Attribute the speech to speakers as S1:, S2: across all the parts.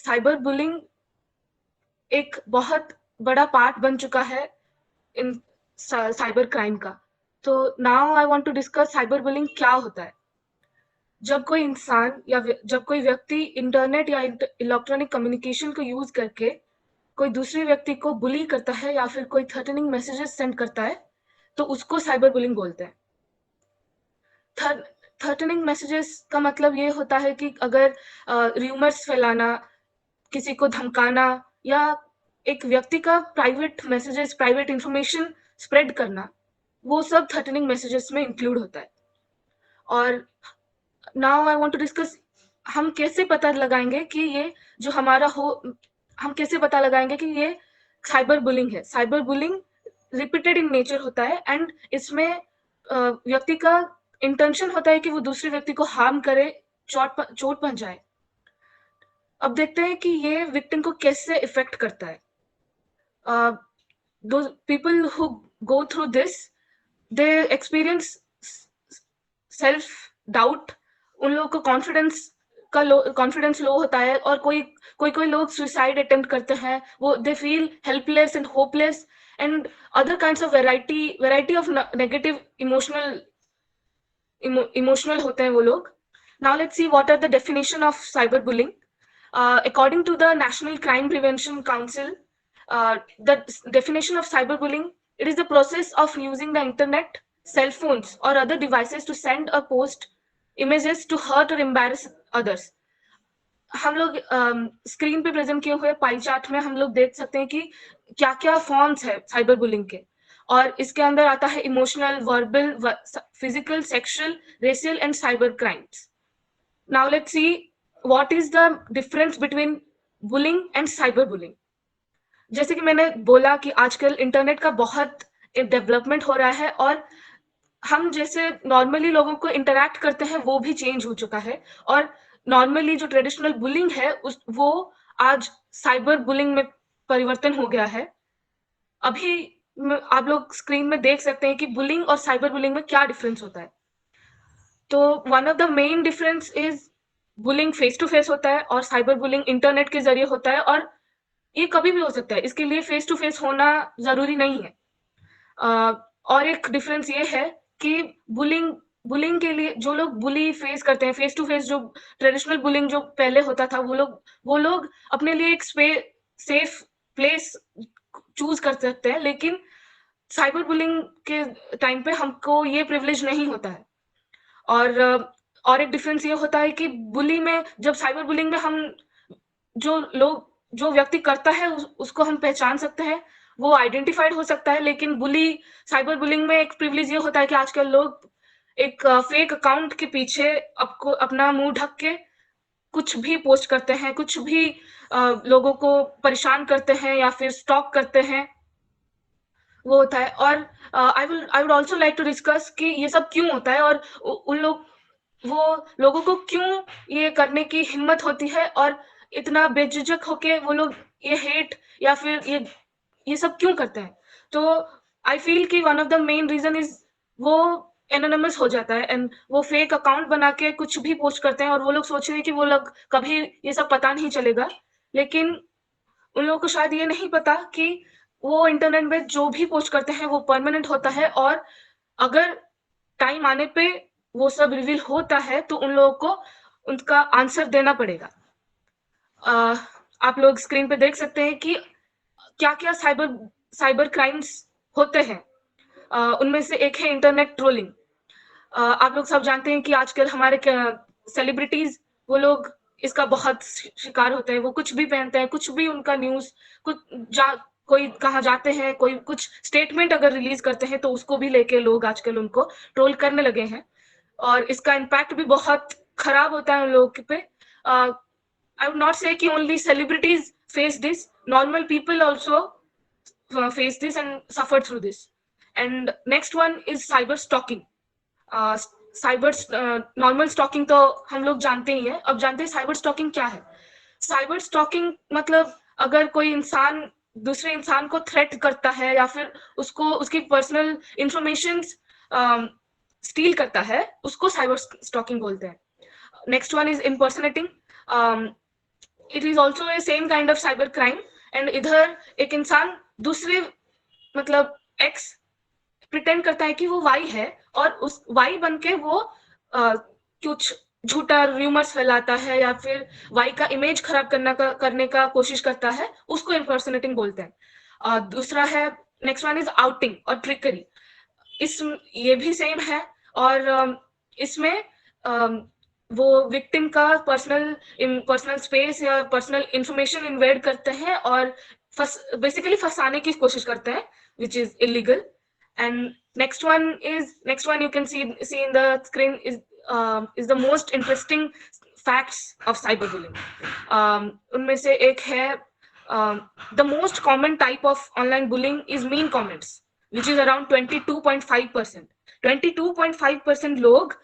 S1: Cyber bullying एक बहुत बड़ा पार्ट बन चुका है इन साइबर क्राइम का। तो now I want to discuss cyber bullying क्या होता है। जब कोई इंसान या जब कोई व्यक्ति इंटरनेट या इलेक्ट्रॉनिक कम्युनिकेशन को यूज करके कोई दूसरे व्यक्ति को बुली करता है या फिर कोई थ्रेटनिंग मैसेजेस सेंड करता है, तो उसको साइबर बुलिंग बोलते हैं। थ्रेटनिंग मैसेजेस का मतलब ये होता है कि अगर र्यूमर्स फैलाना, किसी को धमकाना या एक व्यक्ति का private messages, private information spread करना, वो सब थ्रेटनिंग मैसेजेस में इंक्लूड होता है। और now I want to discuss हम कैसे पता लगाएंगे कि ये जो हमारा हो हम कैसे पता लगाएंगे कि ये साइबर बुलिंग है। Cyber bullying repeated in nature होता है एंड इसमें व्यक्ति का इंटेंशन होता है कि वो दूसरे व्यक्ति को हार्म करे, चोट पहुंचाए। अब देखते हैं कि ये विक्टिम को कैसे इफेक्ट करता है। those people who go through this, they experience self doubt. उन लोगों को कॉन्फिडेंस लो होता है और कोई लोग सुसाइड अटेम्प्ट करते हैं। वो they feel helpless and hopeless and other kinds of variety of negative emotional होते हैं वो लोग। Now let's see what are the definition of cyber bullying. According to the National Crime Prevention Council, the definition of cyberbullying, it is the process of using the internet, cell phones, or other devices to send or post images to hurt or embarrass others. हम लोग screen पे present किए हुए pie chart में हम लोग देख सकते हैं कि क्या क्या फॉर्म्स है साइबर बुलिंग के, और इसके अंदर आता है emotional, verbal, physical, sexual, racial and cyber crimes. Now let's see what is the difference between bullying and cyber bullying. जैसे कि मैंने बोला कि आजकल इंटरनेट का बहुत डेवलपमेंट हो रहा है और हम जैसे नॉर्मली लोगों को इंटरैक्ट करते हैं वो भी चेंज हो चुका है। और नॉर्मली जो ट्रेडिशनल बुलिंग है वो आज साइबर बुलिंग में परिवर्तन हो गया है। अभी आप लोग स्क्रीन में देख सकते हैं कि बुलिंग और साइबर बुलिंग में क्या डिफरेंस होता है। तो one of the main difference is bullying face to face होता है और साइबर बुलिंग इंटरनेट के जरिए होता है, और ये कभी भी हो सकता है, इसके लिए फेस टू फेस होना जरूरी नहीं है। और एक डिफरेंस ये है कि बुलिंग बुलिंग के लिए जो लोग बुली फेस करते हैं, फेस टू फेस जो ट्रेडिशनल बुलिंग जो पहले होता था, वो लोग अपने लिए एक सेफ प्लेस चूज कर सकते हैं, लेकिन साइबर बुलिंग के टाइम पे हमको ये प्रिविलेज नहीं होता है। और एक डिफरेंस ये होता है कि बुली में, जब साइबर बुलिंग में हम जो व्यक्ति करता है उसको हम पहचान सकते हैं, वो आइडेंटिफाइड हो सकता है। लेकिन साइबर बुलिंग में एक प्रिविलेज ये होता है कि आजकल लोग एक फेक अकाउंट के पीछे आपको अपना मुंह ढक के कुछ भी पोस्ट करते हैं, कुछ भी लोगों को परेशान करते हैं या फिर स्टॉक करते हैं, वो होता है। और I would also like to discuss कि ये सब क्यों होता है और वो लोगों को क्यों ये करने की हिम्मत होती है, और इतना बेझिझक होके वो लोग ये हेट या फिर ये सब क्यों करते हैं। तो आई फील कि one of the main reason is वो एनोनिमस हो जाता है एंड वो फेक अकाउंट बना के कुछ भी पोस्ट करते हैं और वो लोग सोच रहे हैं कि वो लोग कभी ये सब पता नहीं चलेगा। लेकिन उन लोगों को शायद ये नहीं पता कि वो इंटरनेट में जो भी पोस्ट करते हैं वो परमानेंट होता है, और अगर टाइम आने पे वो सब रिवील होता है तो उन लोगों को उनका आंसर देना पड़ेगा। आप लोग स्क्रीन पे देख सकते हैं कि क्या क्या साइबर क्राइम्स होते हैं। उनमें से एक है इंटरनेट ट्रोलिंग। आप लोग सब जानते हैं कि आजकल हमारे सेलिब्रिटीज, वो लोग इसका बहुत शिकार होते हैं। वो कुछ भी पहनते हैं, कुछ भी उनका न्यूज, कोई कहाँ जाते हैं, कोई कुछ स्टेटमेंट अगर रिलीज करते हैं तो उसको भी लेके लोग आजकल उनको ट्रोल करने लगे हैं, और इसका इम्पैक्ट भी बहुत खराब होता है उन लोगों पे। आई वुड नॉट से कि only celebrities face this, normal people also face this and suffer through this. And next one is cyber stalking. Cyber normal stalking तो हम लोग जानते ही हैं। अब जानते हैं साइबर स्टॉकिंग क्या है। साइबर स्टॉकिंग मतलब अगर कोई इंसान दूसरे इंसान को थ्रेट करता है या फिर उसको उसकी पर्सनल इंफॉर्मेशन स्टील करता है, उसको साइबर स्टॉकिंग बोलते हैं। Next one is impersonating. It is also a same kind of cyber crime. And इधर एक इंसान दूसरे मतलब एक्स प्रिटेंड करता है कि वो वाई है और उस वाई बन के वो कुछ झूठा रूमर्स फैलाता है या फिर वाई का इमेज खराब करने का कोशिश करता है, उसको इम्पर्सोनेटिंग बोलते हैं. दूसरा है, नेक्स्ट वन इज आउटिंग और ट्रिकरी. इस ये भी सेम है और इसमें वो विक्टिम का पर्सनल स्पेस या पर्सनल इंफॉर्मेशन इन्वेड करते हैं और बेसिकली फंसाने की कोशिश करते हैं, which is illegal. And next one you can see in the screen is the most interesting facts of cyberbullying. उनमें से एक है the most common type of online bullying is mean comments, which is around 22.5%. 22.5% लोग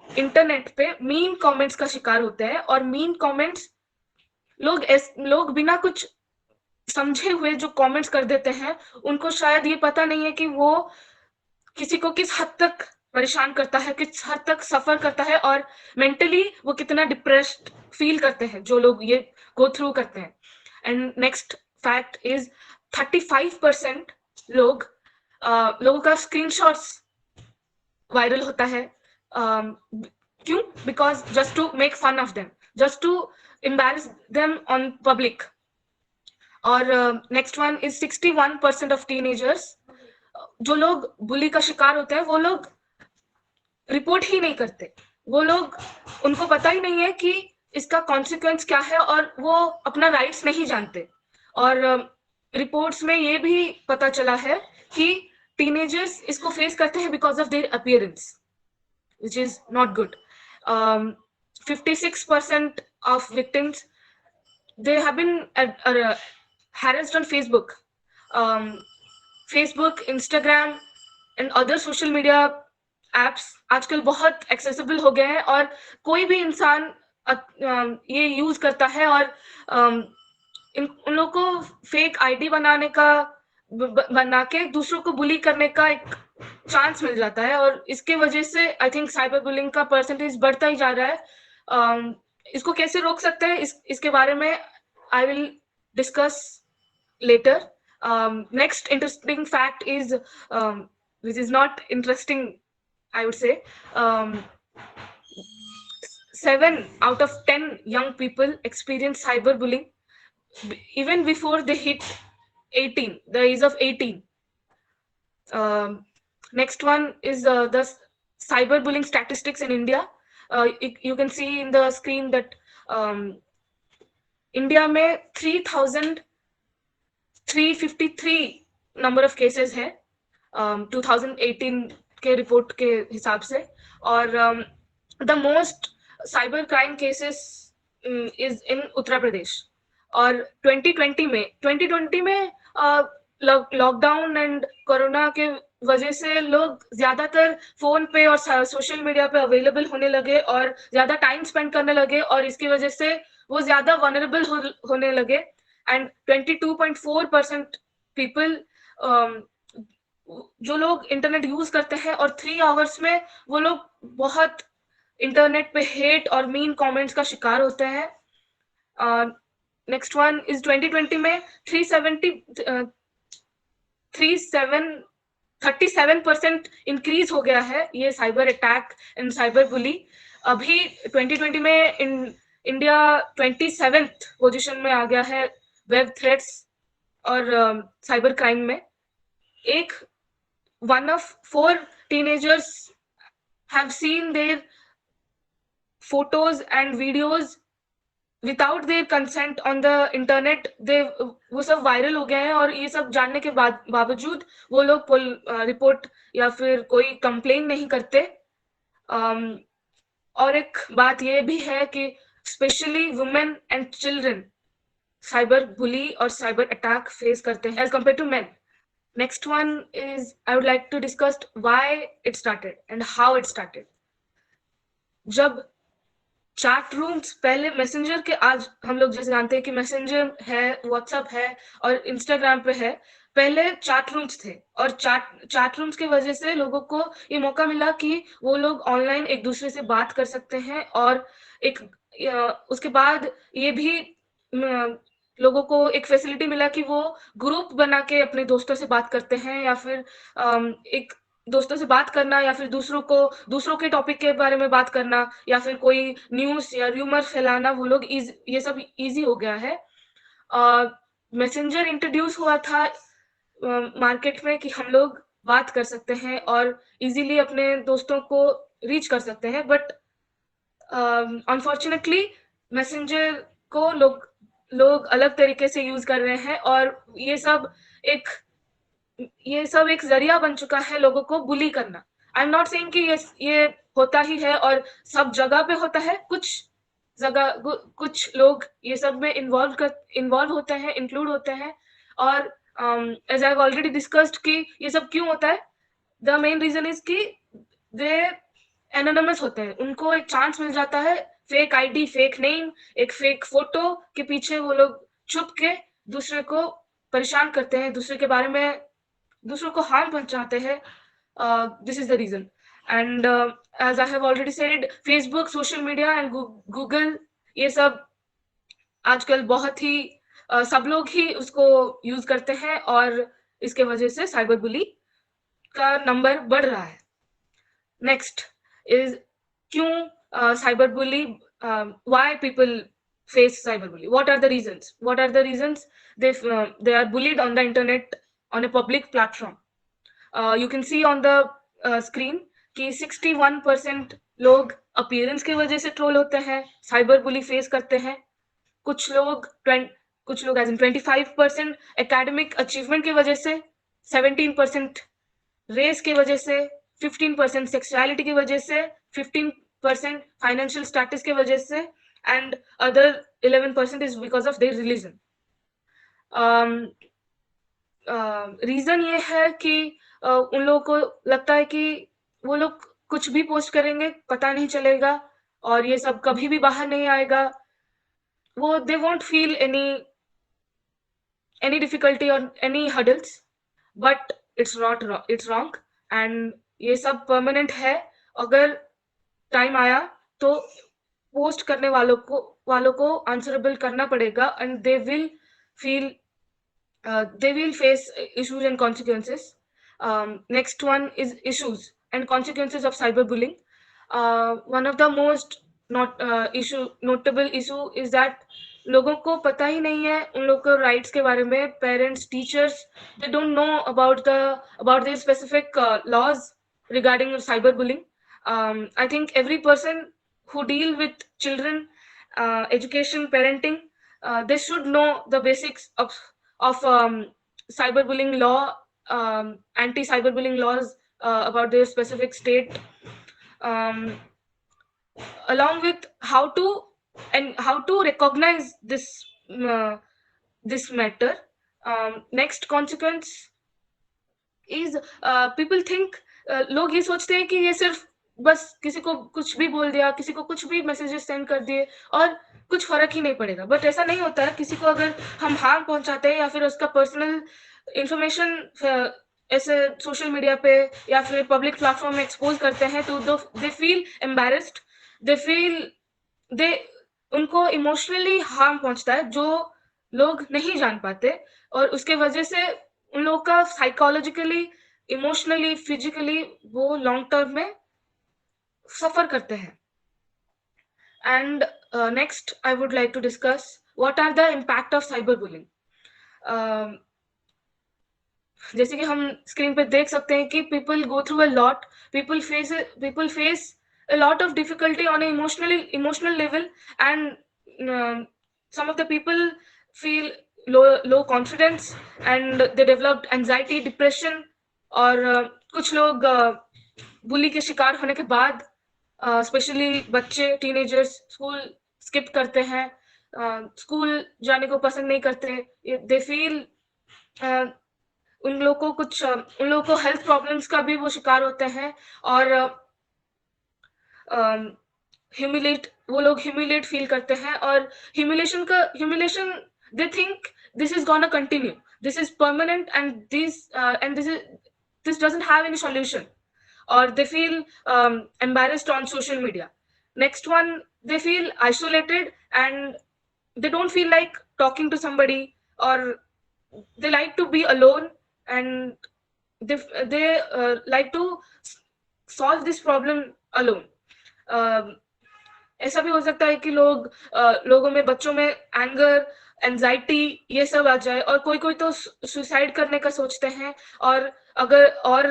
S1: internet पे mean comments का शिकार होते हैं. और मीन कमेंट्स लोग बिना कुछ समझे हुए जो कमेंट्स कर देते हैं, उनको शायद ये पता नहीं है कि वो किसी को किस हद तक परेशान करता है, किस हद तक सफर करता है और मेंटली वो कितना डिप्रेस्ड फील करते हैं जो लोग ये गो थ्रू करते हैं. एंड नेक्स्ट फैक्ट इज 35% लोगों का स्क्रीनशॉट्स वायरल होता है. क्यों? Because just to make fun of them, just to embarrass them on public. और next one is 61% of teenagers जो लोग बुली का शिकार होते हैं, वो लोग रिपोर्ट ही नहीं करते. वो लोग, उनको पता ही नहीं है कि इसका कॉन्सिक्वेंस क्या है और वो अपना राइट्स नहीं जानते. और रिपोर्ट्स में ये भी पता चला है कि टीनेजर्स इसको फेस करते हैं because of there appearance, which is not good. 56% of victims, they have been harassed on Facebook. Facebook, Instagram and other social media apps आजकल बहुत accessible हो गए हैं और कोई भी इंसान ये यूज करता है और उन लोगों को फेक आईडी बना के दूसरों को बुली करने का एक चांस मिल जाता है. और इसके वजह से आई थिंक साइबर बुलिंग का परसेंटेज बढ़ता ही जा रहा है. इसको कैसे रोक सकते हैं, इसके बारे में I will discuss later. Next interesting fact is which is not interesting, I would say. 7 out of 10 young people experience cyberbullying even before they hit 18, the age of 18. Next one is the cyberbullying statistics in India. You can see in the screen that India में 3,353 number of cases है 2018 के report के हिसाब से. और the most cyber crime cases is in Uttar Pradesh. और 2020 में lockdown and corona के वजह से लोग ज्यादातर फोन पे और सोशल मीडिया पे अवेलेबल होने लगे और ज्यादा टाइम स्पेंड करने लगे और इसकी वजह से वो ज्यादा वनरेबल होने लगे. एंड 22.4% पीपल जो लोग इंटरनेट यूज करते हैं और 3 आवर्स में वो लोग बहुत इंटरनेट पे हेट और मीन कमेंट्स का शिकार होते हैं. नेक्स्ट वन इज 2020 में 37% इंक्रीज हो गया है ये cyber attack and cyber bully. अभी 2020 में इंडिया 27th पोजीशन में आ गया है वेब थ्रेट्स और साइबर क्राइम में. एक 1 of 4 teenagers have seen their photos and videos without their consent on the internet. वो सब वायरल हो गए हैं और ये सब जानने के बावजूद वो लोग रिपोर्ट या फिर कोई कंप्लेन नहीं करते. और एक बात ये भी है कि specially women and children cyber bully और साइबर अटैक फेस करते हैं as compare to men. Next one is I would like to discuss why it started and how it started. जब चैट रूम्स पहले मैसेंजर के, आज हम लोग जैसे जानते हैं कि मैसेंजर है, व्हाट्सएप है और इंस्टाग्राम पे है, पहले चैट रूम्स थे और चैट रूम्स की वजह से लोगों को ये मौका मिला कि वो लोग ऑनलाइन एक दूसरे से बात कर सकते हैं और एक उसके बाद ये भी लोगों को एक फैसिलिटी मिला कि वो ग्रुप बना के अपने दोस्तों से बात करते हैं, या फिर एक दोस्तों से बात करना, या फिर दूसरों के टॉपिक के बारे में बात करना, या फिर कोई न्यूज़ या र्यूमर फैलाना, वो लोग ये सब ईज़ी हो गया है। मैसेंजर इंट्रोड्यूस हुआ था मार्केट में कि हम लोग बात कर सकते हैं और इज़िली अपने दोस्तों को रीच कर सकते हैं, बट अनफॉर्चुनेटली मैसेंजर को लोग अलग तरीके से यूज कर रहे हैं, और एक ये सब एक जरिया बन चुका है लोगों को बुली करना। आई एम नॉट सेइंग कि ये होता ही है और सब जगह पे होता है, कुछ लोग ये सब में इन्वॉल्व होते हैं, इंक्लूड होते हैं। और as I have already discussed कि ये सब क्यों होता है, द मेन रीजन इज कि दे एनोनिमस होते हैं, उनको एक चांस मिल जाता है, फेक आईडी, फेक नेम, एक फेक फोटो के पीछे वो लोग छुप के दूसरे को परेशान करते हैं, दूसरों को हार्म पहुंचाते हैं। This is the reason. And as I have already said, Facebook, social media and Google, ये सब आजकल बहुत ही सब लोग ही उसको यूज करते हैं, और इसके वजह से साइबर बुली का नंबर बढ़ रहा है। नेक्स्ट इज क्यों cyber bully, why people face cyberbullying, what are the reasons they are bullied on the internet, on a public platform. You can see on the screen कि 61% लोग appearance की वजह से ट्रोल होते हैं, साइबर बुली फेस करते हैं। कुछ लोग एज इन 25% एकेडमिक अचीवमेंट की वजह से, 17% रेस की वजह से, 15% सेक्सुअलिटी की वजह से, 15% फाइनेंशियल स्टेटस की वजह से, and other 11% is because of their religion. Reason ये है कि उन लोगों को लगता है कि वो लोग कुछ भी पोस्ट करेंगे, पता नहीं चलेगा, और ये सब कभी भी बाहर नहीं आएगा। वो they won't feel any difficulty or any hurdles, but it's wrong, and ये सब permanent है। अगर टाइम आया तो पोस्ट करने वालों को आंसरेबल करना पड़ेगा, and they will face issues and consequences. Next one is issues and consequences of cyberbullying. One of the most notable issue is that लोगों को पता ही नहीं है उन लोगों को राइट्स के बारे में। Parents, teachers, they don't know about their specific laws regarding cyberbullying. I think every person who deal with children, education, parenting, they should know the basics of cyberbullying law, anti-cyberbullying laws about their specific state, um, along with how to recognize this matter. Next consequence is people think, लोग ये सोचते हैं कि ये सिर्फ बस किसी को कुछ भी बोल दिया, किसी को कुछ भी मैसेजेस सेंड कर दिए और कुछ फर्क ही नहीं पड़ेगा, बट ऐसा नहीं होता है। किसी को अगर हम हार्म पहुंचाते हैं या फिर उसका पर्सनल इंफॉर्मेशन ऐसे सोशल मीडिया पे या फिर पब्लिक प्लेटफॉर्म में एक्सपोज करते हैं, तो दे फील एम्बैरेस्ड, दे उनको इमोशनली हार्म पहुंचता है, जो लोग नहीं जान पाते, और उसके वजह से उन लोगों का साइकोलॉजिकली, इमोशनली, फिजिकली वो लॉन्ग टर्म में सफर करते हैं। And next I would like to discuss what are the impact of cyber bullying. जैसे कि हम स्क्रीन पे देख सकते हैं कि people go through a lot, people face a lot of difficulty on an emotional level, and some of the people feel low confidence, and they developed anxiety, depression, और कुछ लोग बुली के शिकार होने के बाद, स्पेशली बच्चे, टीनेजर्स, स्कूल स्किप करते हैं, स्कूल जाने को पसंद नहीं करते, दे फील उन लोगों को हेल्थ प्रॉब्लम्स का भी वो शिकार होते हैं, और वो लोग ह्यूमिलेट फील करते हैं, और humiliation they think this is gonna continue, this is permanent, and this doesn't have any solution, or they feel embarrassed on social media. Next one, they feel isolated and they don't feel like talking to somebody, or they like to be alone, and they like to solve this problem alone. Um, ऐसा भी हो सकता है कि लोगों में, बच्चों में एंगर, एंजाइटी ये सब आ जाए, और कोई कोई तो सुसाइड करने का सोचते हैं। और अगर और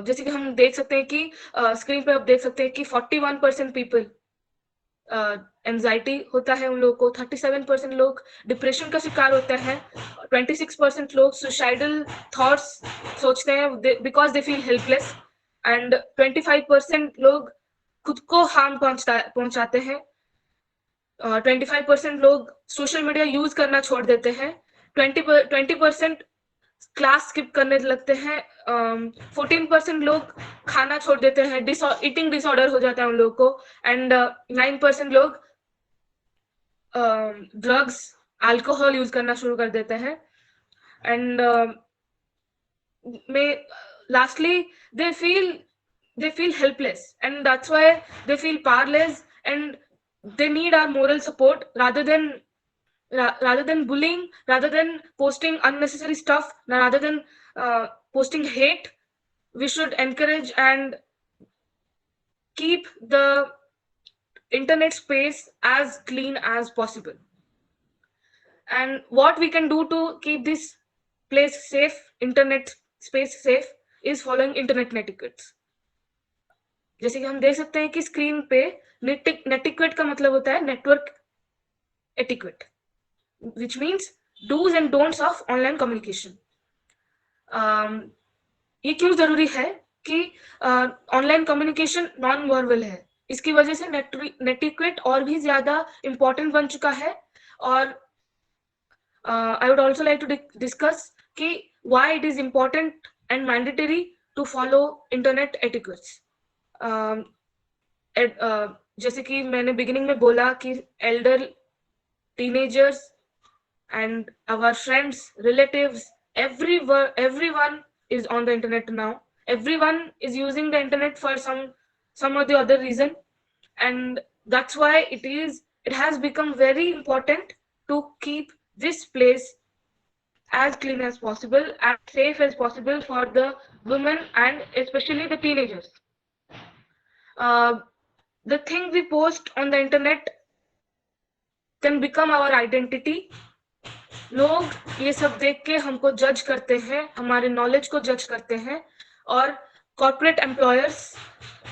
S1: जैसे कि हम देख सकते हैं कि स्क्रीन पे आप देख सकते हैं कि 41% पीपल एंजाइटी होता है उन लोगों को, 37% लोग डिप्रेशन का शिकार होते हैं, 26% लोग सुसाइडल थॉट्स सोचते हैं because they feel helpless, and 25% लोग खुद को हार्म पहुंचाते हैं, 25% लोग सोशल मीडिया यूज करना छोड़ देते हैं, 20% क्लास स्किप करने लगते हैं, 14% लोग खाना छोड़ देते हैं, ईटिंग डिसऑर्डर हो जाता है उन लोगों को, एंड 9% लोग ड्रग्स, अल्कोहल यूज करना शुरू कर देते हैं, and may lastly they feel helpless, and that's why they feel powerless, and they need our moral support rather than bullying, rather than posting unnecessary stuff, rather than posting hate. We should encourage and keep the internet space as clean as possible. And what we can do to keep this place safe, internet space safe, is following internet etiquettes. जैसे कि हम देख सकते हैं कि screen पे नेटिक्वेट का मतलब होता है network etiquette, which means do's and don'ts of online communication. ये क्यों जरूरी है कि ऑनलाइन कम्युनिकेशन नॉन वर्बल है, इसकी वजह से नेटिक्वेट और भी ज्यादा इंपॉर्टेंट बन चुका है। और I would also like to discuss कि why it is important and mandatory to follow internet etiquettes. जैसे कि मैंने बिगिनिंग में बोला कि Elder, teenagers and our friends, relatives, everyone is on the internet now. Everyone is using the internet for some or the other reason, and that's why it has become very important to keep this place as clean as possible, as safe as possible for the women and especially the teenagers. The thing we post on the internet can become our identity. लोग ये सब देख के हमको जज करते हैं, हमारे नॉलेज को जज करते हैं, और corporate employers,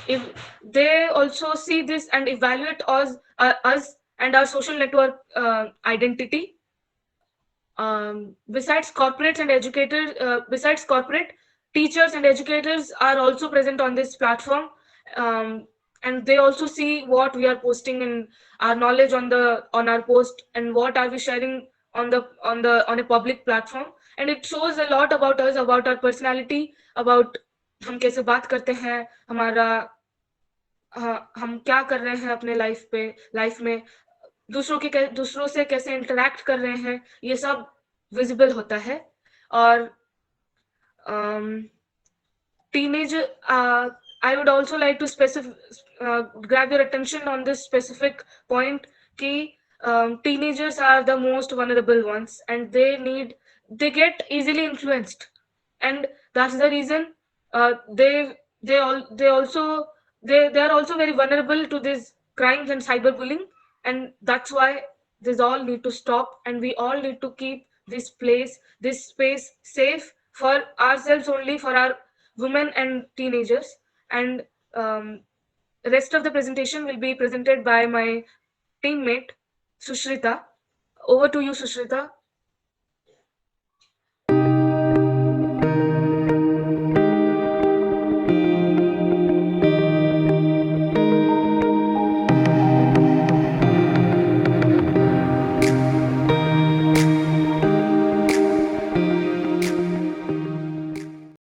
S1: if they also see this and evaluate us and our social network identity. Besides corporate, teachers and educators are also present on this platform, and they also see what we are posting in our knowledge on our post, and what are we sharing on a public platform, and it shows a lot about us, about our personality, about हम कैसे बात करते हैं, हमारा हम क्या कर रहे हैं अपने लाइफ में, दूसरों से कैसे इंटरेक्ट कर रहे हैं, ये सब विजिबल होता है। और teenager, I would also like to grab your attention on this specific point कि teenagers are the most vulnerable ones, and they get easily influenced, and that's the reason they are also very vulnerable to these crimes and cyberbullying, and that's why this all need to stop, and we all need to keep this space safe for ourselves only, for our women and teenagers. And rest of the presentation will be presented by my teammate Sushrita. Over to you, Sushrita.